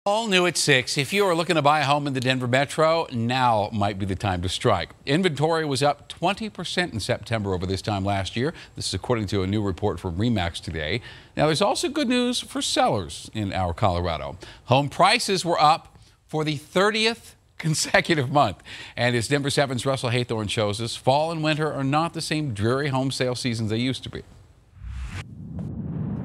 All new at 6. If you are looking to buy a home in the Denver metro, now might be the time to strike. Inventory was up 20% in September over this time last year. This is according to a new report from RE/MAX today. Now, there's also good news for sellers in our Colorado. Home prices were up for the 30th consecutive month. And as Denver 7's Russell Haythorne shows us, fall and winter are not the same dreary home sale seasons they used to be.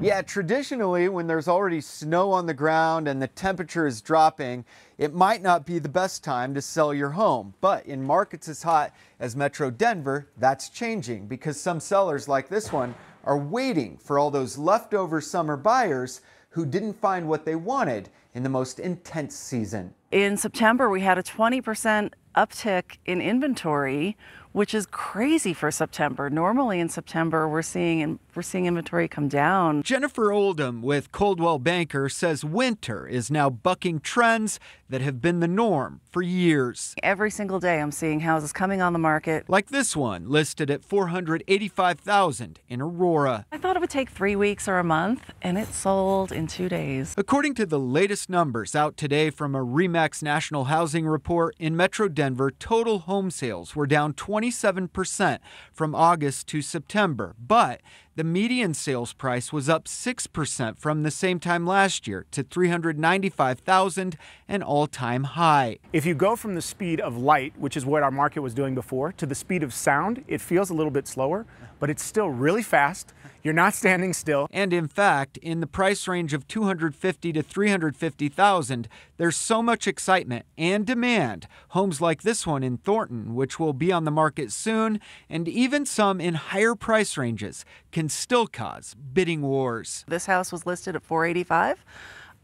Yeah, traditionally, when there's already snow on the ground and the temperature is dropping, it might not be the best time to sell your home. But in markets as hot as Metro Denver, that's changing because some sellers like this one are waiting for all those leftover summer buyers who didn't find what they wanted in the most intense season. In September, we had a 20% uptick in inventory, which is crazy for September. Normally in September, we're seeing inventory come down. Jennifer Oldham with Coldwell Banker says winter is now bucking trends that have been the norm for years. Every single day I'm seeing houses coming on the market. Like this one, listed at $485,000 in Aurora. I thought it would take 3 weeks or a month, and it sold in 2 days. According to the latest numbers out today from a RE/MAX National Housing Report, in Metro Denver, total home sales were down 27% from August to September, but the median sales price was up 6% from the same time last year to $395,000, an all-time high. If you go from the speed of light, which is what our market was doing before, to the speed of sound, it feels a little bit slower, but it's still really fast. You're not standing still. And in fact, in the price range of $250,000 to $350,000, there's so much excitement and demand. Homes like this one in Thornton, which will be on the market soon, and even some in higher price ranges, can still cause bidding wars. This house was listed at $485,000.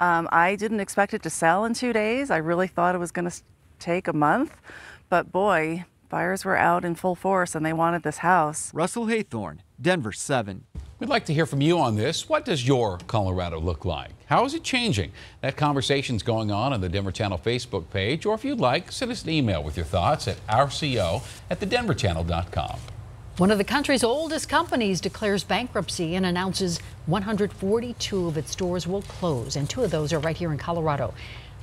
I didn't expect it to sell in 2 days. I really thought it was going to take a month, but boy, buyers were out in full force and they wanted this house. Russell Haythorne, Denver 7. We'd like to hear from you on this. What does your Colorado look like? How is it changing? That conversation's going on the Denver Channel Facebook page, or if you'd like, send us an email with your thoughts at ourco@thedenverchannel.com. One of the country's oldest companies declares bankruptcy and announces 142 of its stores will close, and 2 of those are right here in Colorado.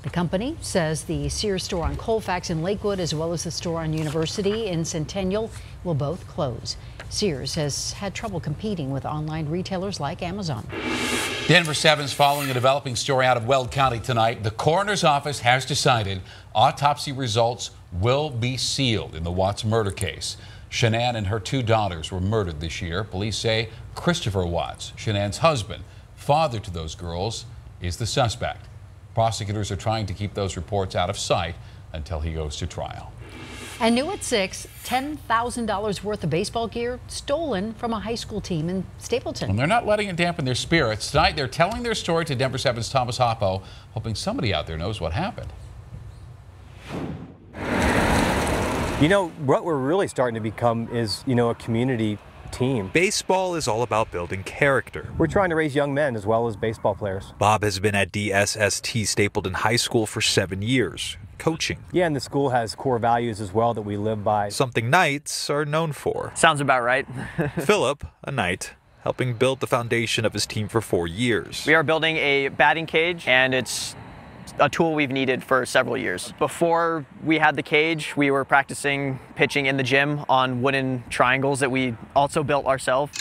The company says the Sears store on Colfax in Lakewood, as well as the store on University in Centennial, will both close. Sears has had trouble competing with online retailers like Amazon. Denver 7's following a developing story out of Weld County tonight. The coroner's office has decided autopsy results will be sealed in the Watts murder case. Shanann and her 2 daughters were murdered this year. Police say Christopher Watts, Shanann's husband, father to those girls, is the suspect. Prosecutors are trying to keep those reports out of sight until he goes to trial. And new at 6, $10,000 worth of baseball gear stolen from a high school team in Stapleton. And they're not letting it dampen their spirits. Tonight, they're telling their story to Denver 7's Thomas Hoppo, hoping somebody out there knows what happened. You know, what we're really starting to become is, a community team. Baseball is all about building character. We're trying to raise young men as well as baseball players. Bob has been at DSST Stapleton High School for 7 years, coaching. Yeah, and the school has core values as well that we live by. Something Knights are known for. Sounds about right. Philip, a Knight, helping build the foundation of his team for 4 years. We are building a batting cage, and it's a tool we've needed for several years. Before we had the cage, we were practicing pitching in the gym on wooden triangles that we also built ourselves.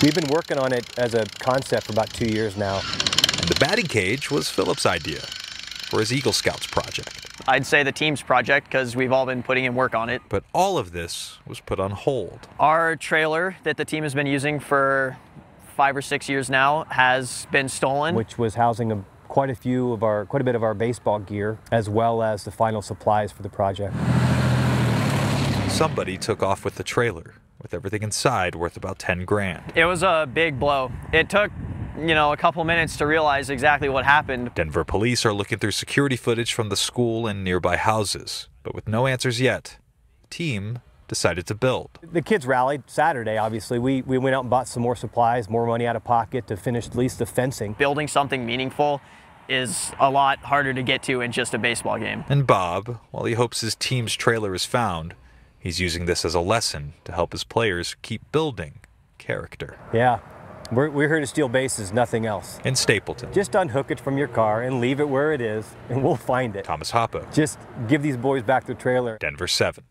We've been working on it as a concept for about 2 years now. And the batting cage was Philip's idea for his Eagle Scouts project. I'd say the team's project because we've all been putting in work on it. But all of this was put on hold. Our trailer that the team has been using for 5 or 6 years now has been stolen. Which was housing quite a bit of our baseball gear, as well as the final supplies for the project. Somebody took off with the trailer, with everything inside worth about 10 grand. It was a big blow. It took, a couple minutes to realize exactly what happened. Denver police are looking through security footage from the school and nearby houses, but with no answers yet, the team decided to build. The kids rallied Saturday, obviously. We went out and bought some more supplies, more money out of pocket to finish at least the fencing. Building something meaningful is a lot harder to get to in just a baseball game. And Bob, while he hopes his team's trailer is found, he's using this as a lesson to help his players keep building character. Yeah, We're here to steal bases, nothing else. In Stapleton. Just unhook it from your car and leave it where it is, and we'll find it. Thomas Hoppo. Just give these boys back their trailer. Denver 7.